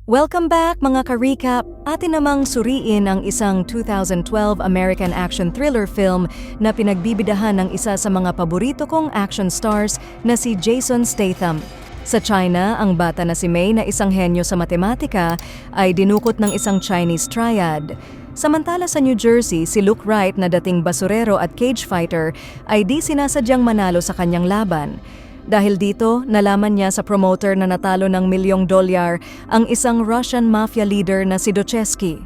Welcome back mga ka-recap! Atin namang suriin ang isang 2012 American action thriller film na pinagbibidahan ng isa sa mga paborito kong action stars na si Jason Statham. Sa China, ang bata na si Mei na isang henyo sa matematika ay dinukot ng isang Chinese triad. Samantala sa New Jersey, si Luke Wright na dating basurero at cage fighter ay di sinasadyang manalo sa kanyang laban. Dahil dito, nalaman niya sa promoter na natalo ng $1,000,000 ang isang Russian mafia leader na si Dochesky.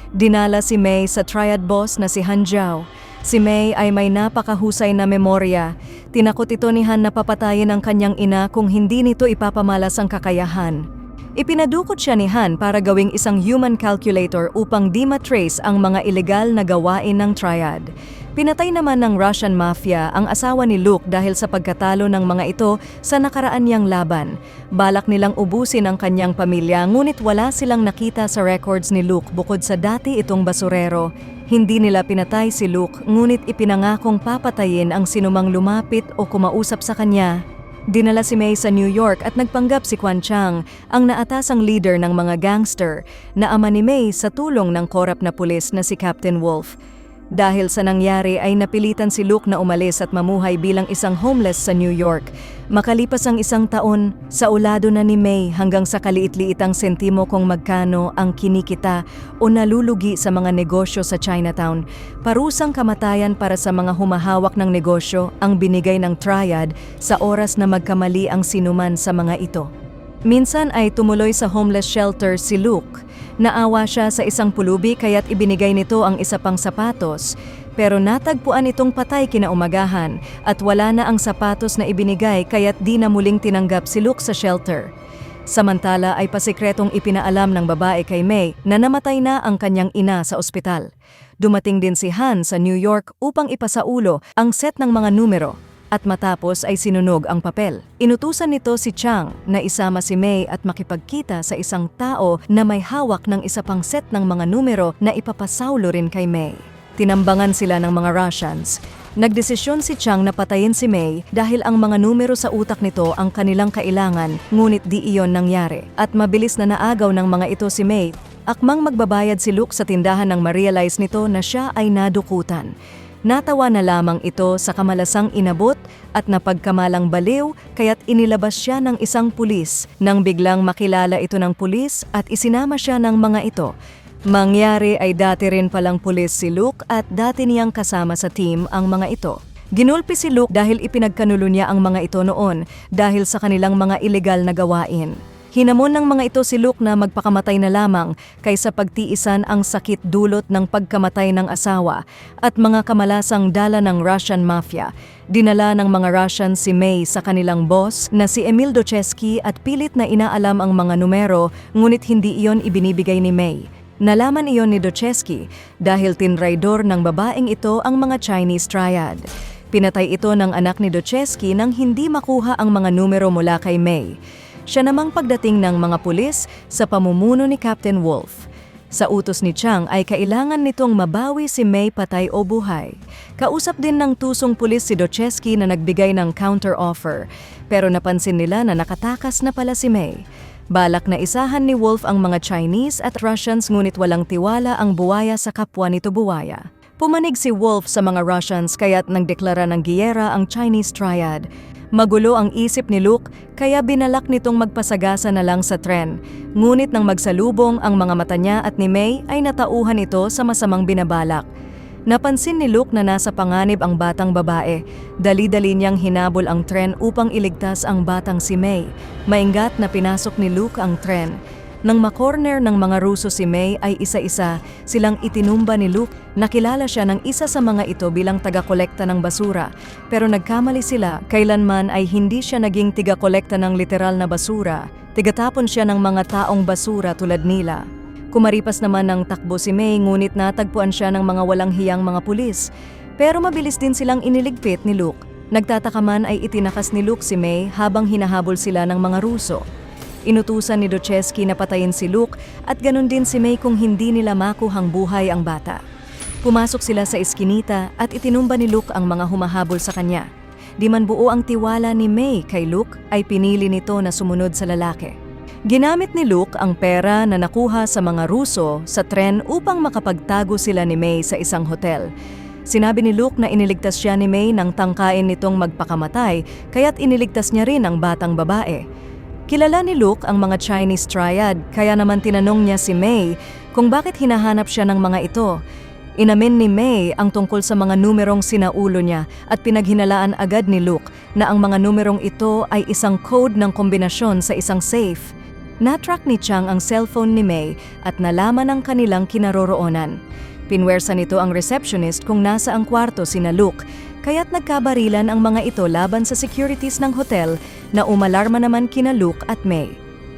Dinala si Mei sa triad boss na si Han Zhao. Si Mei ay may napakahusay na memorya. Tinakot ito ni Han na papatayin ang kanyang ina kung hindi nito ipapamalas ang kakayahan. Ipinadukot siya ni Han para gawing isang human calculator upang di matrace ang mga ilegal na gawain ng triad. Pinatay naman ng Russian mafia ang asawa ni Luke dahil sa pagkatalo ng mga ito sa nakaraan niyang laban. Balak nilang ubusin ang kanyang pamilya ngunit wala silang nakita sa records ni Luke bukod sa dati itong basurero. Hindi nila pinatay si Luke ngunit ipinangakong papatayin ang sinumang lumapit o kumausap sa kanya. Dinala si Mei sa New York at nagpanggap si Quan Chang, ang naatasang leader ng mga gangster, na ama ni Mei sa tulong ng korap na pulis na si Captain Wolf. Dahil sa nangyari ay napilitan si Luke na umalis at mamuhay bilang isang homeless sa New York. Makalipas ang isang taon, saulado na ni Mei hanggang sa kaliit-liitang sentimo kung magkano ang kinikita o nalulugi sa mga negosyo sa Chinatown. Parusang kamatayan para sa mga humahawak ng negosyo ang binigay ng triad sa oras na magkamali ang sinuman sa mga ito. Minsan ay tumuloy sa homeless shelter si Luke. Naawa siya sa isang pulubi kaya't ibinigay nito ang isa pang sapatos. Pero natagpuan itong patay kinaumagahan at wala na ang sapatos na ibinigay kaya't di na muling tinanggap si Luke sa shelter. Samantala ay pasikretong ipinaalam ng babae kay Mei na namatay na ang kanyang ina sa ospital. Dumating din si Han sa New York upang ipasaulo ang set ng mga numero. At matapos ay sinunog ang papel. Inutusan nito si Chang na isama si Mei at makipagkita sa isang tao na may hawak ng isa pang set ng mga numero na ipapasaulo rin kay Mei. Tinambangan sila ng mga Russians. Nagdesisyon si Chang na patayin si Mei dahil ang mga numero sa utak nito ang kanilang kailangan, ngunit di iyon nangyari. At mabilis na naagaw ng mga ito si Mei. Akmang magbabayad si Luke sa tindahan nang ma-realize nito na siya ay nadukutan. Natawa na lamang ito sa kamalasang inabot at napagkamalang baliw kaya't inilabas siya ng isang pulis nang biglang makilala ito ng pulis at isinama siya ng mga ito. Mangyari ay dati rin palang pulis si Luke at dati niyang kasama sa team ang mga ito. Ginulpi si Luke dahil ipinagkanulo niya ang mga ito noon dahil sa kanilang mga ilegal na gawain. Hinamon ng mga ito si Luke na magpakamatay na lamang kaysa pagtiisan ang sakit dulot ng pagkamatay ng asawa at mga kamalasang dala ng Russian mafia. Dinala ng mga Russian si Mei sa kanilang boss na si Emil Dochesky at pilit na inaalam ang mga numero ngunit hindi iyon ibinibigay ni Mei. Nalaman iyon ni Dochesky dahil tinraidor ng babaeng ito ang mga Chinese triad. Pinatay ito ng anak ni Dochesky nang hindi makuha ang mga numero mula kay Mei. Siya namang pagdating ng mga pulis sa pamumuno ni Captain Wolf. Sa utos ni Chang ay kailangan nitong mabawi si Mei patay o buhay. Kausap din ng tusong pulis si Dochesky na nagbigay ng counter-offer, pero napansin nila na nakatakas na pala si Mei. Balak na isahan ni Wolf ang mga Chinese at Russians ngunit walang tiwala ang buwaya sa kapwa nito buwaya. Pumanig si Wolf sa mga Russians kaya't nagdeklara ng giyera ang Chinese triad. Magulo ang isip ni Luke kaya binalak nitong magpasagasa na lang sa tren. Ngunit nang magsalubong ang mga mata niya at ni Mei ay natauhan ito sa masamang binabalak. Napansin ni Luke na nasa panganib ang batang babae. Dali-dali niyang hinabol ang tren upang iligtas ang batang si Mei. Maingat na pinasok ni Luke ang tren. Nang makorner ng mga Ruso si Mei ay isa-isa silang itinumba ni Luke. Nakilala siya ng isa sa mga ito bilang taga-kolekta ng basura. Pero nagkamali sila, kailanman ay hindi siya naging taga-kolekta ng literal na basura. Tigatapon siya ng mga taong basura tulad nila. Kumaripas naman ng takbo si Mei ngunit natagpuan siya ng mga walang hiyang mga pulis. Pero mabilis din silang iniligpit ni Luke. Nagtataka man ay itinakas ni Luke si Mei habang hinahabol sila ng mga Ruso. Inutusan ni Dochesky na patayin si Luke at ganun din si Mei kung hindi nila makuhang buhay ang bata. Pumasok sila sa iskinita at itinumba ni Luke ang mga humahabol sa kanya. Di man buo ang tiwala ni Mei kay Luke ay pinili nito na sumunod sa lalaki. Ginamit ni Luke ang pera na nakuha sa mga Ruso sa tren upang makapagtago sila ni May sa isang hotel. Sinabi ni Luke na iniligtas siya ni May nang tangkain nitong magpakamatay, kaya't iniligtas niya rin ang batang babae. Kilala ni Luke ang mga Chinese triad, kaya naman tinanong niya si May kung bakit hinahanap siya ng mga ito. Inamin ni May ang tungkol sa mga numerong sinaulo niya at pinaghinalaan agad ni Luke na ang mga numerong ito ay isang code ng kombinasyon sa isang safe. Natrack ni Chang ang cellphone ni May at nalaman ang kanilang kinaroroonan. Pinwersa nito ang receptionist kung nasa ang kwarto sina Luke, kaya't nagkabarilan ang mga ito laban sa securities ng hotel na umalarma naman kina Luke at May.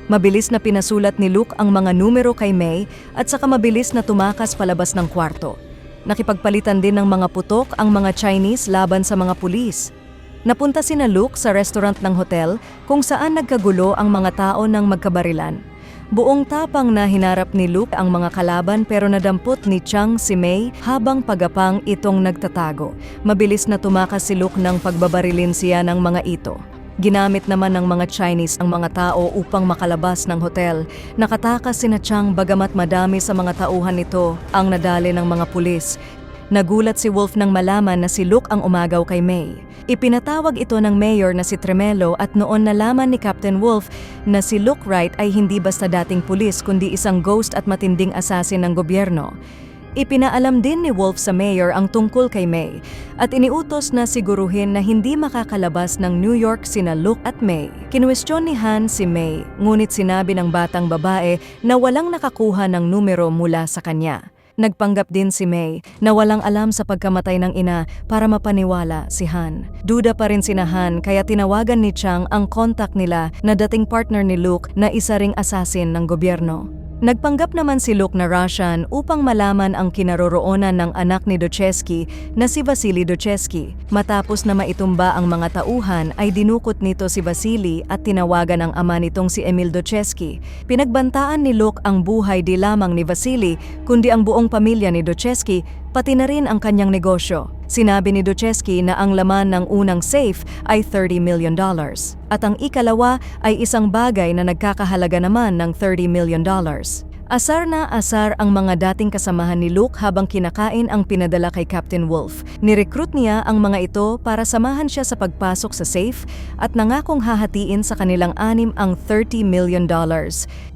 Mabilis na pinasulat ni Luke ang mga numero kay May at saka mabilis na tumakas palabas ng kwarto. Nakipagpalitan din ng mga putok ang mga Chinese laban sa mga pulis. Napunta sina Luke sa restaurant ng hotel kung saan nagkagulo ang mga tao ng magkabarilan. Buong tapang na hinarap ni Luke ang mga kalaban pero nadampot ni Chang si May habang pagapang itong nagtatago. Mabilis na tumakas si Luke ng pagbabarilin siya ng mga ito. Ginamit naman ng mga Chinese ang mga tao upang makalabas ng hotel. Nakatakas sina Chang bagamat madami sa mga tauhan nito ang nadali ng mga pulis. Nagulat si Wolf nang malaman na si Luke ang umagaw kay May. Ipinatawag ito ng mayor na si Tremelo at noon nalaman ni Captain Wolf na si Luke Wright ay hindi basta dating pulis kundi isang ghost at matinding assassin ng gobyerno. Ipinaalam din ni Wolf sa mayor ang tungkol kay May at iniutos na siguruhin na hindi makakalabas ng New York sina Luke at May. Kinwestiyon ni Han si May, ngunit sinabi ng batang babae na walang nakakuha ng numero mula sa kanya. Nagpanggap din si May na walang alam sa pagkamatay ng ina para mapaniwala si Han. Duda pa rin sina Han kaya tinawagan ni Chang ang kontak nila na dating partner ni Luke na isa ring assassin ng gobyerno. Nagpanggap naman si Luke na Russian upang malaman ang kinaroroonan ng anak ni Dochesky na si Vasily Dochesky. Matapos na maitumba ang mga tauhan ay dinukot nito si Vasily at tinawagan ang ama nitong si Emil Dochesky. Pinagbantaan ni Luke ang buhay di lamang ni Vasily kundi ang buong pamilya ni Dochesky pati na rin ang kanyang negosyo. Sinabi ni Dochesky na ang laman ng unang safe ay $30 million at ang ikalawa ay isang bagay na nagkakahalaga naman ng $30 million. Asar na asar ang mga dating kasamahan ni Luke habang kinakain ang pinadala kay Captain Wolf. Nirecruit niya ang mga ito para samahan siya sa pagpasok sa safe at nangakong hahatiin sa kanilang anim ang $30 million.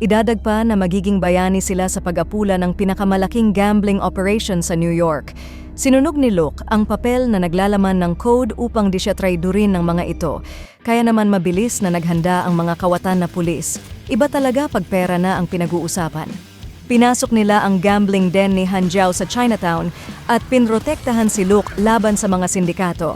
Idadag pa na magiging bayani sila sa pag-apula ng pinakamalaking gambling operation sa New York. Sinunog ni Luke ang papel na naglalaman ng code upang di siya traidorin ng mga ito. Kaya naman mabilis na naghanda ang mga kawatan na pulis. Iba talaga pag pera na ang pinag-uusapan. Pinasok nila ang gambling den ni Han Jiao sa Chinatown at pinrotektahan si Luke laban sa mga sindikato.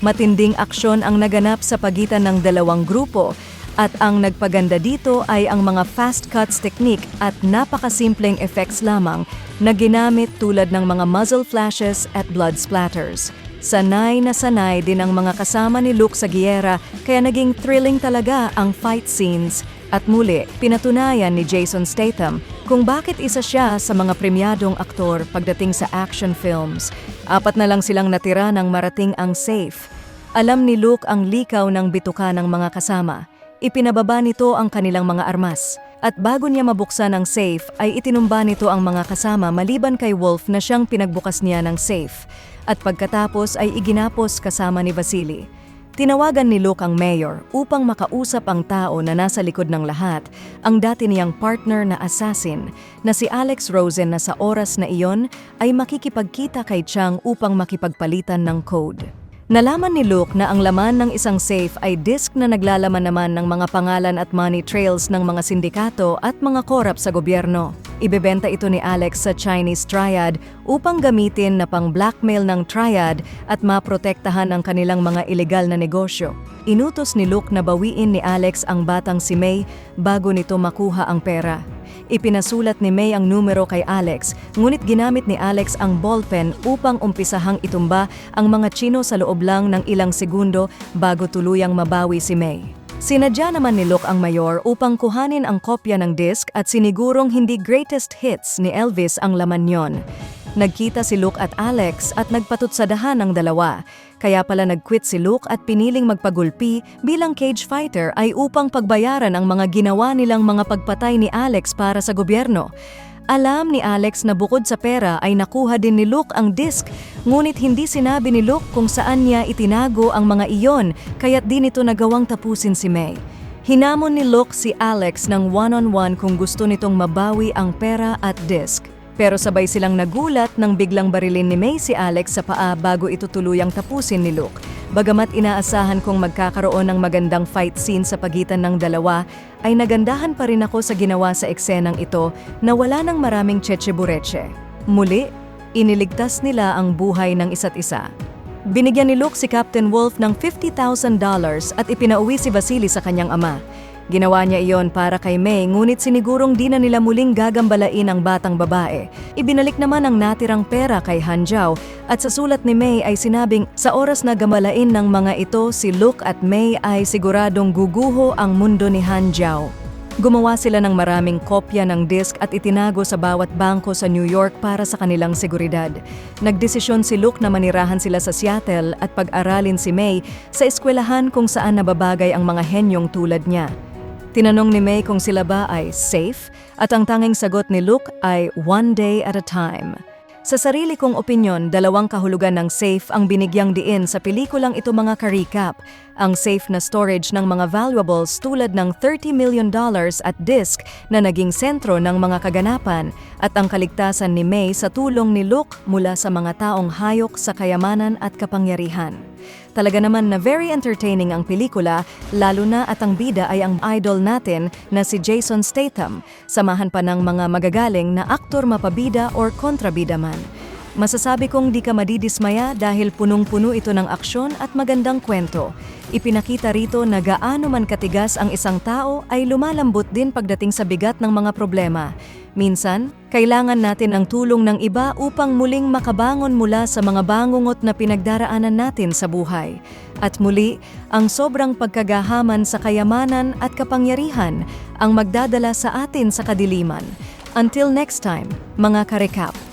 Matinding aksyon ang naganap sa pagitan ng dalawang grupo at ang nagpaganda dito ay ang mga fast cuts technique at napakasimpleng effects lamang na ginamit tulad ng mga muzzle flashes at blood splatters. Sanay na sanay din ang mga kasama ni Luke sa giyera kaya naging thrilling talaga ang fight scenes. At muli, pinatunayan ni Jason Statham kung bakit isa siya sa mga premyadong aktor pagdating sa action films. 4 na lang silang natira nang marating ang safe. Alam ni Luke ang likaw ng bituka ng mga kasama. Ipinababa nito ang kanilang mga armas. At bago niya mabuksan ang safe ay itinumba nito ang mga kasama maliban kay Wolf na siyang pinagbukas niya ng safe. At pagkatapos ay iginapos kasama ni Vasily. Tinawagan ni Luke ang mayor upang makausap ang tao na nasa likod ng lahat, ang dati niyang partner na assassin na si Alex Rosen na sa oras na iyon ay makikipagkita kay Chang upang makipagpalitan ng code. Nalaman ni Luke na ang laman ng isang safe ay disk na naglalaman naman ng mga pangalan at money trails ng mga sindikato at mga korap sa gobyerno. Ibebenta ito ni Alex sa Chinese Triad upang gamitin na pang-blackmail ng Triad at maprotektahan ang kanilang mga ilegal na negosyo. Inutos ni Luke na bawiin ni Alex ang batang si May bago nito makuha ang pera. Ipinasulat ni May ang numero kay Alex, ngunit ginamit ni Alex ang ballpen upang umpisahang itumba ang mga Tsino sa loob lang ng ilang segundo bago tuluyang mabawi si May. Sinadya naman ni Luke ang mayor upang kuhanin ang kopya ng disk at sinigurong hindi greatest hits ni Elvis ang laman yon. Nagkita si Luke at Alex at nagpatutsadahan ang dalawa. Kaya pala nag-quit si Luke at piniling magpagulpi bilang cage fighter ay upang pagbayaran ang mga ginawa nilang mga pagpatay ni Alex para sa gobyerno. Alam ni Alex na bukod sa pera ay nakuha din ni Luke ang disc, ngunit hindi sinabi ni Luke kung saan niya itinago ang mga iyon, kaya't di nito nagawang tapusin si May. Hinamon ni Luke si Alex ng one-on-one kung gusto nitong mabawi ang pera at disc. Pero sabay silang nagulat nang biglang barilin ni May si Alex sa paa bago ito tuluyang tapusin ni Luke. Bagamat inaasahan kong magkakaroon ng magandang fight scene sa pagitan ng dalawa, ay nagandahan pa rin ako sa ginawa sa eksenang ito na wala ng maraming tsetsebureche. Muli, iniligtas nila ang buhay ng isa't isa. Binigyan ni Luke si Captain Wolf ng $50,000 at ipinauwi si Vasily sa kanyang ama. Ginawa niya iyon para kay May, ngunit sinigurong di na nila muling gagambalain ang batang babae. Ibinalik naman ang natirang pera kay Han Zhao at sa sulat ni May ay sinabing sa oras na gambalain ng mga ito si Luke at May ay siguradong guguho ang mundo ni Han Zhao. Gumawa sila ng maraming kopya ng disk at itinago sa bawat bangko sa New York para sa kanilang seguridad. Nagdesisyon si Luke na manirahan sila sa Seattle at pag-aralin si May sa eskwelahan kung saan nababagay ang mga henyong tulad niya. Tinanong ni May kung sila ba ay safe at ang tanging sagot ni Luke ay one day at a time. Sa sarili kong opinyon, dalawang kahulugan ng safe ang binigyang diin sa pelikulang ito mga ka-recap. Ang safe na storage ng mga valuables tulad ng $30 million at disc na naging sentro ng mga kaganapan at ang kaligtasan ni May sa tulong ni Luke mula sa mga taong hayok sa kayamanan at kapangyarihan. Talaga naman na very entertaining ang pelikula, lalo na at ang bida ay ang idol natin na si Jason Statham, samahan pa ng mga magagaling na aktor mapabida or kontrabida man. Masasabi kong di ka madidismaya dahil punong-puno ito ng aksyon at magandang kwento. Ipinakita rito na gaano man katigas ang isang tao ay lumalambot din pagdating sa bigat ng mga problema. Minsan, kailangan natin ang tulong ng iba upang muling makabangon mula sa mga bangungot na pinagdaraanan natin sa buhay. At muli, ang sobrang pagkagahaman sa kayamanan at kapangyarihan ang magdadala sa atin sa kadiliman. Until next time, mga ka-recap.